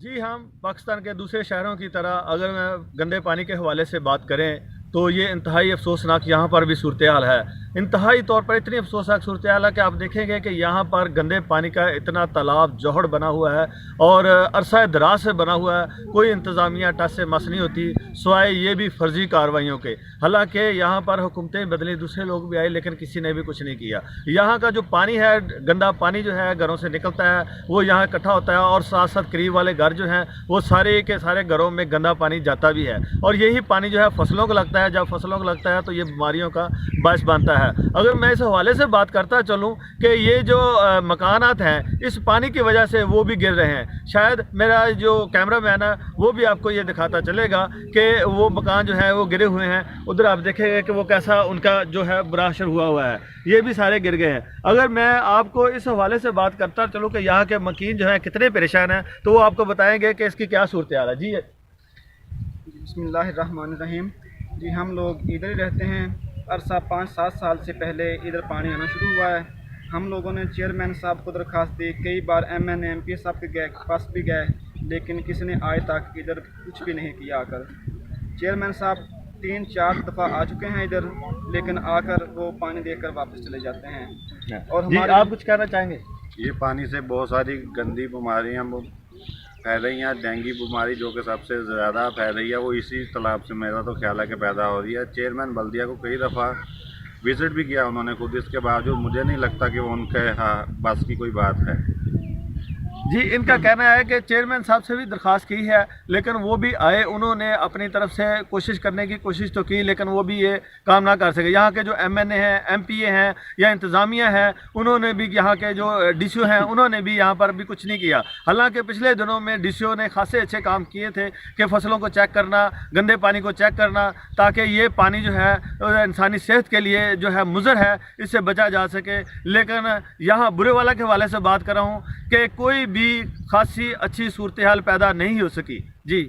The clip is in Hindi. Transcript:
जी, हम पाकिस्तान के दूसरे शहरों की तरह अगर मैं गंदे पानी के हवाले से बात करें तो ये इंतहाई अफसोसनाक यहाँ पर भी सूरत हाल है। इंतहाई तौर पर इतनी अफसोसनाक सूरत हाल है कि आप देखेंगे कि यहाँ पर गंदे पानी का इतना तालाब जौहड़ बना हुआ है और अरसा दराज से बना हुआ है। कोई इंतज़ामिया टस से मस नहीं होती सिवाय ये भी फर्जी कार्रवाइयों के। हालांकि यहाँ पर हुकूमतें बदली, दूसरे लोग भी आए, लेकिन किसी ने भी कुछ नहीं किया। यहाँ का जो पानी है, गंदा पानी जो है घरों से निकलता है, वो यहाँ इकट्ठा होता है और साथ साथ करीब वाले घर जो हैं वो सारे के सारे घरों में गंदा पानी जाता भी है और यही पानी जो है फसलों को लगता है। जब फसलों को लगता है तो ये बीमारियों का बायस बनता है। अगर मैं इस हवाले से बात करता चलूँ कि ये जो मकानात हैं इस पानी की वजह से वो भी गिर रहे हैं। शायद मेरा जो कैमरा मैन है वो भी आपको ये दिखाता चलेगा कि वो मकान जो है वो गिरे हुए हैं। उधर आप देखेंगे कि वो कैसा उनका जो है बुरा असर हुआ है, ये भी सारे गिर गए हैं। अगर मैं आपको इस हवाले से बात करता चलूँ कि यहाँ के मकीन जो हैं कितने परेशान हैं तो वो आपको बताएंगे कि इसकी क्या सूरत हाल है। जी बिस्मिल्लाहिर्रहमानिर्रहीम। जी, हम लोग इधर ही रहते हैं। अरसा 5-7 साल से पहले इधर पानी आना शुरू हुआ है। हम लोगों ने चेयरमैन साहब को दरख्वास्त दी, कई बार MN MP साहब के पास भी गए, लेकिन किसी ने आज तक इधर कुछ भी नहीं किया। आकर चेयरमैन साहब 3-4 दफ़ा आ चुके हैं इधर, लेकिन आकर वो पानी देकर वापस चले जाते हैं। और जी, हमारे आप कुछ कहना चाहेंगे? ये पानी से बहुत सारी गंदी बीमारियाँ फैल रही हैं। डेंगू बीमारी जो कि सबसे ज़्यादा फैल रही है वो इसी तालाब से, मेरा तो ख्याल है कि पैदा हो रही है। चेयरमैन बल्दिया को कई दफ़ा विज़िट भी किया उन्होंने खुद, इसके बावजूद मुझे नहीं लगता कि वो उनके बस की कोई बात है। जी, इनका कहना है कि चेयरमैन साहब से भी दरख्वास्त की है, लेकिन वो भी आए, उन्होंने अपनी तरफ से कोशिश करने की कोशिश तो की, लेकिन वो भी ये काम ना कर सके। यहाँ के जो MNA हैं, MPA हैं या इंतज़ामिया हैं, उन्होंने भी, यहाँ के जो DCO हैं उन्होंने भी यहाँ पर भी कुछ नहीं किया। हालांकि पिछले दिनों में DCO ने खासे अच्छे काम किए थे कि फसलों को चेक करना, गंदे पानी को चेक करना, ताकि ये पानी जो है इंसानी सेहत के लिए जो है मुज़र है, इससे बचा जा सके। लेकिन यहाँ बुरे वाला के हवाले से बात कर रहा हूँ कि कोई भी खासी अच्छी सूरत हाल पैदा नहीं हो सकी। जी,